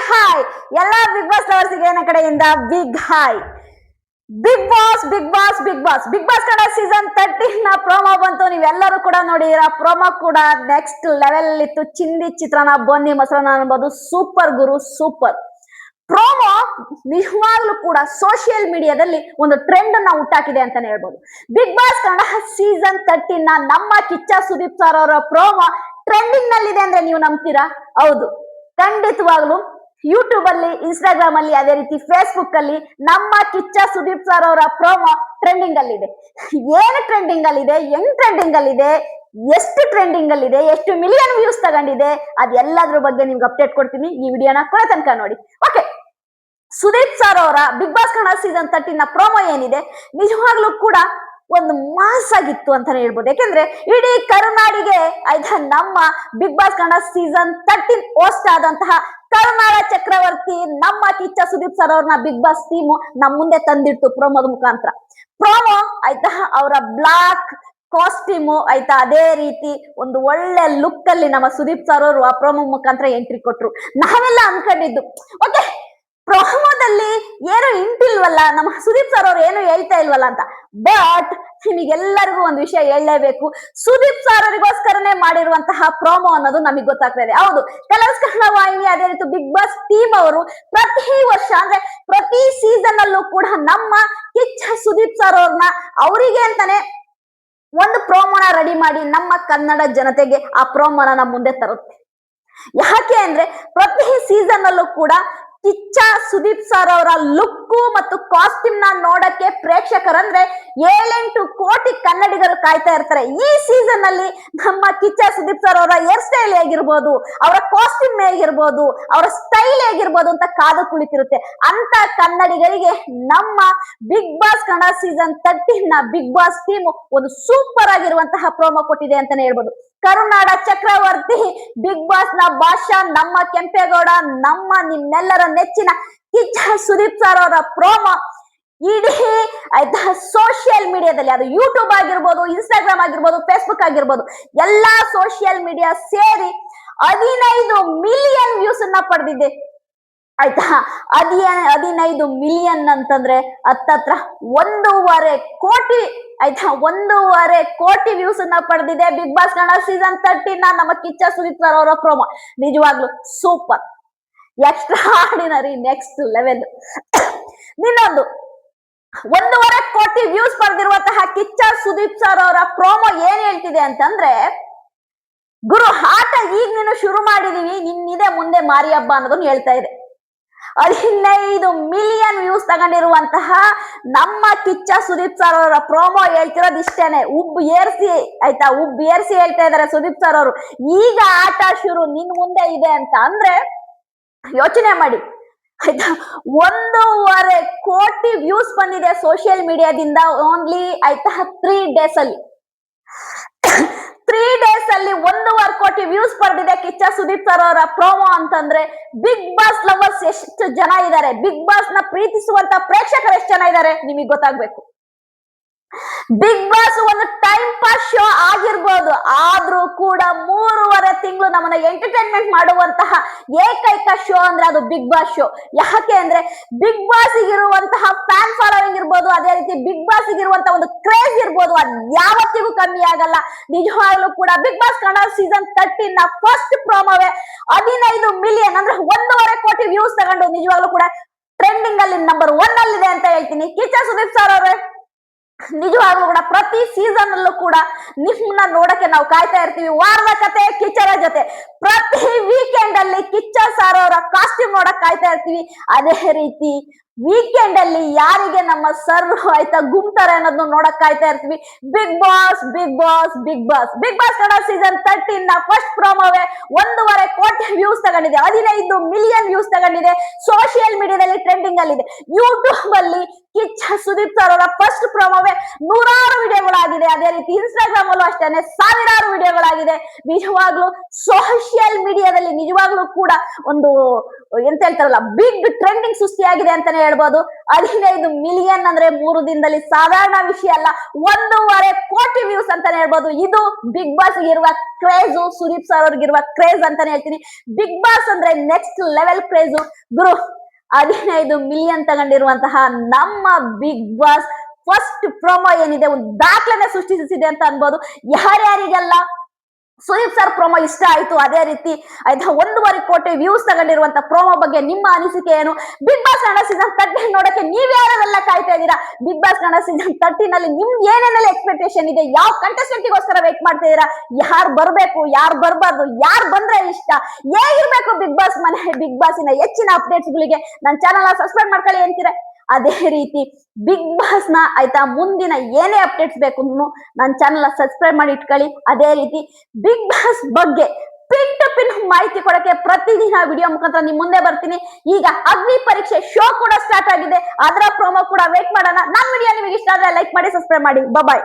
Hi ಎಲ್ಲ big boss ಲವರ್ಸ್ಗೆ ನನ್ನ ಕಡೆಯಿಂದ big hi. Big boss Kannada season 13 ನ ಪ್ರೋಮೋ ಬಂತು. ನೀವೆಲ್ಲರೂ ಕೂಡ ನೋಡಿದಿರ. ಪ್ರೋಮೋ ಕೂಡ ನೆಕ್ಸ್ಟ್ ಲೆವೆಲ್ ಇತ್ತು. ಚಿಂದಿ ಚಿತ್ರಾನ್ನ, ಬನ್ನಿ ಮೊಸರನ್ನ ಅನ್ಬೋದು. ಸೂಪರ್ ಗುರು, ಸೂಪರ್ ಪ್ರೋಮೋ. ನಿಜವಾಗ್ಲೂ ಕೂಡ ಸೋಷಿಯಲ್ ಮೀಡಿಯಾದಲ್ಲಿ ಒಂದು ಟ್ರೆಂಡ್ ನ ಹುಟ್ಟಾಕಿದೆ ಅಂತಾನೆ ಹೇಳ್ಬೋದು. ಬಿಗ್ ಬಾಸ್ ಕನ್ನಡ ಸೀಸನ್ 13 ನ ನಮ್ಮ ಕಿಚ್ಚ ಸುದೀಪ್ ಸರ್ ಅವರ ಪ್ರೋಮೋ ಟ್ರೆಂಡಿಂಗ್ ನಲ್ಲಿದೆ ಅಂದ್ರೆ ನೀವು ನಂಬ್ತೀರಾ? ಹೌದು, ಖಂಡಿತವಾಗ್ಲು ಯೂಟ್ಯೂಬ್ ಅಲ್ಲಿ, ಇನ್ಸ್ಟಾಗ್ರಾಮ್ ಅಲ್ಲಿ, ಅದೇ ರೀತಿ ಫೇಸ್ಬುಕ್ ಅಲ್ಲಿ ನಮ್ಮ ಕಿಚ್ಚ ಸುದೀಪ್ ಸರ್ ಅವರ ಪ್ರೋಮೋ ಟ್ರೆಂಡಿಂಗ್ ಅಲ್ಲಿ ಇದೆ. ಏನು ಟ್ರೆಂಡಿಂಗ್ ಅಲ್ಲಿ ಇದೆ, ಹೆಂಗ್ ಟ್ರೆಂಡಿಂಗ್ ಅಲ್ಲಿ ಇದೆ, ಎಷ್ಟು ಟ್ರೆಂಡಿಂಗ್ ಅಲ್ಲಿ ಇದೆ, ಎಷ್ಟು ಮಿಲಿಯನ್ ವ್ಯೂಸ್ ತಗೊಂಡಿದೆ, ಅದೆಲ್ಲದ್ರ ಬಗ್ಗೆ ನಿಮ್ಗೆ ಅಪ್ಡೇಟ್ ಕೊಡ್ತೀನಿ. ಈ ವಿಡಿಯೋನ ಕೊನೆ ತನಕ ನೋಡಿ. ಓಕೆ, ಸುದೀಪ್ ಸರ್ ಅವರ ಬಿಗ್ ಬಾಸ್ ಕನ್ನಡ ಸೀಸನ್ 13 ನ ಪ್ರೋಮೋ ಏನಿದೆ, ನಿಜವಾಗ್ಲೂ ಕೂಡ ಒಂದು ಮಾಸ್ ಆಗಿತ್ತು ಅಂತಾನೆ ಹೇಳ್ಬೋದು. ಯಾಕೆಂದ್ರೆ ಇಡೀ ಕರುನಾಡಿಗೆ ನಮ್ಮ big boss Kannada season 13 host ಆದಂತಹ ಕರುನಾಡ ಚಕ್ರವರ್ತಿ ನಮ್ಮ ಕಿಚ್ಚ ಸುದೀಪ್ ಸರ್ ಅವ್ರನ್ನ ಬಿಗ್ ಬಾಸ್ ಟೀಮ್ ನಮ್ಮ ಮುಂದೆ ತಂದಿಟ್ಟು ಪ್ರೋಮೋದ ಮುಖಾಂತರ. ಪ್ರೋಮೋ ಅವರ ಬ್ಲಾಕ್ ಕಾಸ್ಟ್ಯೂಮು ಅದೇ ರೀತಿ ಒಂದು ಒಳ್ಳೆ ಲುಕ್ ಅಲ್ಲಿ ನಮ್ಮ ಸುದೀಪ್ ಸರ್ ಅವರು ಆ ಪ್ರೋಮೋ ಮುಖಾಂತರ ಎಂಟ್ರಿ ಕೊಟ್ರು. ನಾವೆಲ್ಲ ಅನ್ಕೊಂಡಿದ್ದು, ಓಕೆ ಪ್ರೋಮೋದಲ್ಲಿ ಏನು ಇಂಟಿಲ್ವಲ್ಲ, ನಮ್ಮ ಸುದೀಪ್ ಸರ್ ಅವ್ರು ಏನು ಹೇಳ್ತಾ ಇಲ್ವಲ್ಲ ಅಂತ. ಬಟ್ ನಿಮಗೆಲ್ಲರಿಗೂ ಒಂದು ವಿಷಯ ಹೇಳಲೇಬೇಕು, ಸುದೀಪ್ ಸರ್ ಅವರಿಗೋಸ್ಕರನೇ ಮಾಡಿರುವಂತಹ ಪ್ರೋಮೋ ಅನ್ನೋದು ನಮಗೆ ಗೊತ್ತಾಗ್ತಾ ಇದೆ. ಹೌದು, ಕಲರ್ಸ್ ಕನ್ನಡ ವಾಹಿನಿ ಅದೇ ರೀತಿ ಬಿಗ್ ಬಾಸ್ ಟೀಮ್ ಅವರು ಪ್ರತಿ ವರ್ಷ ಅಂದ್ರೆ ಪ್ರತಿ ಸೀಸನ್ ಅಲ್ಲೂ ಕೂಡ ನಮ್ಮ ಕಿಚ್ಚ ಸುದೀಪ್ ಸರ್ ಅವ್ರನ್ನ ಅವರಿಗೆ ಅಂತಾನೆ ಒಂದು ಪ್ರೋಮೋನ ರೆಡಿ ಮಾಡಿ ನಮ್ಮ ಕನ್ನಡ ಜನತೆಗೆ ಆ ಪ್ರೋಮೋನ ನಮ್ಮ ಮುಂದೆ ತರುತ್ತೆ. ಯಾಕೆ ಅಂದ್ರೆ ಪ್ರತಿ ಸೀಸನ್ ಅಲ್ಲೂ ಕೂಡ ಕಿಚ್ಚ ಸುದೀಪ್ ಸರ್ ಅವರ ಲುಕ್ಕು ಮತ್ತು ಕಾಸ್ಟ್ಯೂಮ್ ನ ನೋಡಕ್ಕೆ ಪ್ರೇಕ್ಷಕರಂದ್ರೆ 7-8 ಕೋಟಿ ಕನ್ನಡಿಗರು ಕಾಯ್ತಾ ಇರ್ತಾರೆ. ಈ ಸೀಸನ್ ಅಲ್ಲಿ ನಮ್ಮ ಕಿಚ್ಚ ಸುದೀಪ್ ಸರ್ ಅವರ ಹೇರ್ ಸ್ಟೈಲ್ ಹೇಗಿರ್ಬೋದು, ಅವರ ಕಾಸ್ಟ್ಯೂಮ್ ಹೇಗಿರ್ಬೋದು, ಅವರ ಸ್ಟೈಲ್ ಹೇಗಿರ್ಬೋದು ಅಂತ ಕಾದು ಕುಳಿತಿರುತ್ತೆ. ಅಂತ ಕನ್ನಡಿಗರಿಗೆ ನಮ್ಮ ಬಿಗ್ ಬಾಸ್ ಕನ್ನಡ ಸೀಸನ್ 13 ನ ಬಿಗ್ ಬಾಸ್ ಟೀಮ್ ಒಂದು ಸೂಪರ್ ಆಗಿರುವಂತಹ ಪ್ರೋಮೋ ಕೊಟ್ಟಿದೆ ಅಂತಾನೆ ಹೇಳ್ಬೋದು. ಕರುನಾಡ ಚಕ್ರವರ್ತಿ ಬಿಗ್ ಬಾಸ್ ನ ಭಾಷಾ ನಮ್ಮ ಕೆಂಪೇಗೌಡ, ನಮ್ಮ ನಿಮ್ಮೆಲ್ಲರ ನೆಚ್ಚಿನ ಕಿಚ್ಚ ಸುದೀಪ್ ಸರ್ ಅವರ ಪ್ರೋಮೋ ಇಡೀ ಸೋಷಿಯಲ್ ಮೀಡಿಯಾದಲ್ಲಿ, ಅದು ಯೂಟ್ಯೂಬ್ ಆಗಿರ್ಬೋದು, ಇನ್ಸ್ಟಾಗ್ರಾಮ್ ಆಗಿರ್ಬೋದು, ಫೇಸ್ಬುಕ್ ಆಗಿರ್ಬೋದು, ಎಲ್ಲಾ ಸೋಷಿಯಲ್ ಮೀಡಿಯಾ ಸೇರಿ 15 ಮಿಲಿಯನ್ ವ್ಯೂಸ್ ಅನ್ನ ಪಡೆದಿದೆ. 15 ಮಿಲಿಯನ್ ಅಂತಂದ್ರೆ ಹತ್ತತ್ರ 1.5 ಕೋಟಿ 1.5 ಕೋಟಿ ವ್ಯೂಸ್ ಅನ್ನ ಪಡೆದಿದೆ ಬಿಗ್ ಬಾಸ್ ಕನ್ನಡ ಸೀಸನ್ 13 ನ ನಮ್ಮ ಕಿಚ್ಚ ಸುದೀಪ್ ಸರ್ ಅವರ ಪ್ರೋಮೋ. ನಿಜವಾಗ್ಲು super, extra ordinary, next level. ಇನ್ನೊಂದು 1.5 ಕೋಟಿ ವ್ಯೂಸ್ ಪಡೆದಿರುವಂತಹ ಕಿಚ್ಚ ಸುದೀಪ್ ಸರ್ ಅವರ ಪ್ರೋಮೋ ಏನ್ ಹೇಳ್ತಿದೆ ಅಂತಂದ್ರೆ, ಗುರು ಆಟ ಈಗ ನೀನು ಶುರು ಮಾಡಿದೀವಿ, ನಿನ್ನಿದೆ ಮುಂದೆ ಮಾರಿ ಹಬ್ಬ ಅನ್ನೋದನ್ನ ಹೇಳ್ತಾ ಇದೆ. 15 ಮಿಲಿಯನ್ ವ್ಯೂಸ್ ತಗೊಂಡಿರುವಂತಹ ನಮ್ಮ ಕಿಚ್ಚ ಸುದೀಪ್ ಸರ್ ಅವರ ಪ್ರೋಮೋ ಹೇಳ್ತಿರೋದು ಇಷ್ಟೇನೆ. ಉಬ್ಬ್ ಏರ್ಸಿ ಹೇಳ್ತಾ ಇದಾರೆ ಸುದೀಪ್ ಸರ್ ಅವರು, ಈಗ ಆಟ ಶುರು, ನಿನ್ ಮುಂದೆ ಇದೆ ಅಂತ. ಅಂದ್ರೆ ಯೋಚನೆ ಮಾಡಿ, 1.5 ಕೋಟಿ ವ್ಯೂಸ್ ಬಂದಿದೆ ಸೋಷಿಯಲ್ ಮೀಡಿಯಾದಿಂದ ಓನ್ಲಿ 3 ಡೇಸ್ ಅಲ್ಲಿ. 3 ಡೇಸ್ ಅಲ್ಲಿ 1.5 ಕೋಟಿ ವ್ಯೂಸ್ ಪಡೆದಿದೆ ಕಿಚ್ಚ ಸುದೀಪ್ ಸರ್ ಅವರ ಪ್ರೋಮೋ ಅಂತಂದ್ರೆ ಬಿಗ್ ಬಾಸ್ ಲವರ್ಸ್ ಎಷ್ಟು ಜನ ಇದ್ದಾರೆ, ಬಿಗ್ ಬಾಸ್ ನ ಪ್ರೀತಿಸುವಂತ ಪ್ರೇಕ್ಷಕರು ಎಷ್ಟು ಜನ ಇದ್ದಾರೆ ನಿಮಗೆ ಗೊತ್ತಾಗ್ಬೇಕು. ಬಿಗ್ ಬಾಸ್ ಒಂದು ಟೈಮ್ ಪಾಸ್ ಶೋ ಆಗಿರ್ಬೋದು, ಆದ್ರೂ ಕೂಡ 3.5 ತಿಂಗಳು ನಮ್ಮನ್ನ ಎಂಟರ್ಟೈನ್ಮೆಂಟ್ ಮಾಡುವಂತಹ ಏಕೈಕ ಶೋ ಅಂದ್ರೆ ಅದು ಬಿಗ್ ಬಾಸ್ ಶೋ. ಯಾಕೆ ಅಂದ್ರೆ ಬಿಗ್ ಬಾಸ್ ಇರುವಂತಹ ಫ್ಯಾನ್ ಫಾಲೋವಿಂಗ್ ಇರ್ಬೋದು, ಅದೇ ರೀತಿ ಬಿಗ್ ಬಾಸ್ ಇರುವಂತಹ ಒಂದು ಕ್ರೇಜ್ ಇರ್ಬೋದು, ಅದು ಯಾವತ್ತಿಗೂ ಕಮ್ಮಿ ಆಗಲ್ಲ. ನಿಜವಾಗ್ಲೂ ಕೂಡ ಬಿಗ್ ಬಾಸ್ ಕನ್ನಡ ಸೀಸನ್ 13 ನ ಫಸ್ಟ್ ಪ್ರೋಮೋವೇ 15 ಮಿಲಿಯನ್ ಅಂದ್ರೆ 1.5 ಕೋಟಿ ವ್ಯೂಸ್ ತಗೊಂಡು ನಿಜವಾಗ್ಲೂ ಕೂಡ ಟ್ರೆಂಡಿಂಗ್ ಅಲ್ಲಿ ನಂಬರ್ 1 ಅಲ್ಲಿದೆ ಅಂತ ಹೇಳ್ತೀನಿ. ಕಿಚ್ಚ ಸುದೀಪ್ ಸರ್ ಅವರೇ ನಿಜವಾಗ್ಲೂ ಕೂಡ ಪ್ರತಿ ಸೀಸನ್ ಅಲ್ಲೂ ಕೂಡ ನಿಮ್ಮನ್ನ ನೋಡಕ್ಕೆ ನಾವು ಕಾಯ್ತಾ ಇರ್ತೀವಿ. ವಾರದ ಕತೆ ಕಿಚ್ಚರ ಜೊತೆ ಪ್ರತಿ ವೀಕೆಂಡ್ ಅಲ್ಲಿ ಕಿಚ್ಚ ಸರ್ ಅವರ ಕಾಸ್ಟ್ಯೂಮ್ ನೋಡಕ್ ಕಾಯ್ತಾ ಇರ್ತೀವಿ. ಅದೇ ರೀತಿ ವೀಕೆಂಡ್ ಅಲ್ಲಿ ಯಾರಿಗೆ ನಮ್ಮ ಸರ್ ಗುಮ್ತಾರೆ ಅನ್ನೋದನ್ನ ನೋಡಕ್ ಕಾಯ್ತಾ ಇರ್ತೀವಿ. ಬಿಗ್ ಬಾಸ್ ಕನ್ನಡ ಸೀಸನ್ 13 ನ ಫಸ್ಟ್ ಪ್ರೋಮೋವೇ 1.5 ಕೋಟಿ ವ್ಯೂಸ್ ತಗೊಂಡಿದೆ, 15 ಮಿಲಿಯನ್ ವ್ಯೂಸ್ ತಗೊಂಡಿದೆ. ಸೋಷಿಯಲ್ ಮೀಡಿಯಾದಲ್ಲಿ ಟ್ರೆಂಡಿಂಗ್ ಅಲ್ಲಿದೆ. ಯೂಟ್ಯೂಬ್ ಅಲ್ಲಿ ಕಿಚ್ಚ ಸುದೀಪ್ ಸರ್ ಅವರ ಫಸ್ಟ್ ಪ್ರೋಮೋವೇ 100 ವಿಡಿಯೋಗಳಾಗಿದೆ. ಅದೇ ರೀತಿ ಇನ್ಸ್ಟಾಗ್ರಾಮ್ ಅಲ್ಲೂ ಅಷ್ಟೇನೆ 1000 ವಿಡಿಯೋಗಳಾಗಿದೆ. ನಿಜವಾಗ್ಲೂ ಸೋಷಿಯಲ್ ಮೀಡಿಯಾದಲ್ಲಿ ನಿಜವಾಗ್ಲೂ ನಿಜವಾಗ್ಲೂ ಕೂಡ ಒಂದು ಎಂತ ಹೇಳ್ತಾರಲ್ಲ ಬಿಗ್ ಟ್ರೆಂಡಿಂಗ್ ಸೃಷ್ಟಿಯಾಗಿದೆ ಅಂತಾನೆ ಹೇಳ್ಬೋದು. 15 ಮಿಲಿಯನ್ ಅಂದ್ರೆ 3 ದಿನದಲ್ಲಿ ಸಾಧಾರಣ ವಿಷಯ ಅಲ್ಲ, 1.5 ಕೋಟಿ ವ್ಯೂಸ್ ಅಂತಾನೆ ಹೇಳ್ಬೋದು. ಇದು ಬಿಗ್ ಬಾಸ್ ಇರುವ ಕ್ರೇಜು, ಸುದೀಪ್ ಸರ್ ಅವ್ರಿಗಿರುವ ಕ್ರೇಜ್ ಅಂತಾನೆ ಹೇಳ್ತೀನಿ. ಬಿಗ್ ಬಾಸ್ ಅಂದ್ರೆ ನೆಕ್ಸ್ಟ್ ಲೆವೆಲ್ ಕ್ರೇಜು ಗುರು. 15 ಮಿಲಿಯನ್ ತಗೊಂಡಿರುವಂತಹ ನಮ್ಮ ಬಿಗ್ ಬಾಸ್ ಫಸ್ಟ್ ಪ್ರೊಮೋ ಏನಿದೆ ಒಂದು ದಾಖಲೆನೆ ಸೃಷ್ಟಿಸಿದೆ ಅಂತ ಅನ್ಬೋದು. ಯಾರ್ಯಾರಿಗೆಲ್ಲ ಸುದೀಪ್ ಸರ್ ಪ್ರೋಮೋ ಇಷ್ಟ ಆಯ್ತು, ಅದೇ ರೀತಿ ಆಯ್ತಾ 1.5 ಕೋಟಿ ವ್ಯೂಸ್ ತಗೊಂಡಿರುವಂತ ಪ್ರೋಮೋ ಬಗ್ಗೆ ನಿಮ್ಮ ಅನಿಸಿಕೆ ಏನು? ಬಿಗ್ ಬಾಸ್ ಕನ್ನಡ ಸೀಸನ್ 13 ನೋಡಕ್ಕೆ ನೀವ್ ಯಾರೆಲ್ಲ ಕಾಯ್ತಾ ಇದ್ದೀರಾ? ಬಿಗ್ ಬಾಸ್ ಕನ್ನಡ ಸೀಸನ್ 13 ನಲ್ಲಿ ನಿಮ್ಗೆ ಏನೇನೆಲ್ಲ ಎಕ್ಸ್ಪೆಕ್ಟೇಷನ್ ಇದೆ? ಯಾವ ಕಂಟೆಸ್ಟೆಂಟ್ಗೋಸ್ಕರ ವೇಟ್ ಮಾಡ್ತಾ ಇದೀರಾ? ಯಾರು ಬರ್ಬೇಕು, ಯಾರು ಬರ್ಬಾರ್ದು, ಯಾರು ಬಂದ್ರೆ ಇಷ್ಟ, ಹೇಗಿರ್ಬೇಕು ಬಿಗ್ ಬಾಸ್ ಮನೆ? ಬಿಗ್ ಬಾಸ್ ಇನ ಹೆಚ್ಚಿನ ಅಪ್ಡೇಟ್ಸ್ ಗಳಿಗೆ ನನ್ನ ಚಾನಲ್ ಸಬ್ಸ್ಕ್ರೈಬ್ ಮಾಡ್ಕೊಳ್ಳಿ ಅಂತೀರಾ. ಅದೇ ರೀತಿ ಬಿಗ್ ಬಾಸ್ ನ ಆಯ್ತಾ ಮುಂದಿನ ಏನೇ ಅಪ್ಡೇಟ್ಸ್ ಬೇಕು ನನ್ನ ಚಾನಲ್ ಸಬ್ಸ್ಕ್ರೈಬ್ ಮಾಡಿ ಇಟ್ಕೊಳ್ಳಿ. ಅದೇ ರೀತಿ ಬಿಗ್ ಬಾಸ್ ಬಗ್ಗೆ ಪಿನ್ ಟು ಪಿನ್ ಮಾಹಿತಿ ಕೊಡಕ್ಕೆ ಪ್ರತಿದಿನ ವಿಡಿಯೋ ಮುಖಾಂತರ ನಿಮ್ ಮುಂದೆ ಬರ್ತೀನಿ. ಈಗ ಅಗ್ನಿ ಪರೀಕ್ಷೆ ಶೋ ಕೂಡ ಸ್ಟಾರ್ಟ್ ಆಗಿದೆ, ಅದರ ಪ್ರೋಮೋ ಕೂಡ ವೇಟ್ ಮಾಡೋಣ. ನನ್ನ ವಿಡಿಯೋ ನಿಮಗೆ ಇಷ್ಟ ಆದ್ರೆ ಲೈಕ್ ಮಾಡಿ, ಸಬ್ಸ್ಕ್ರೈಬ್ ಮಾಡಿ. ಬಾಯ್.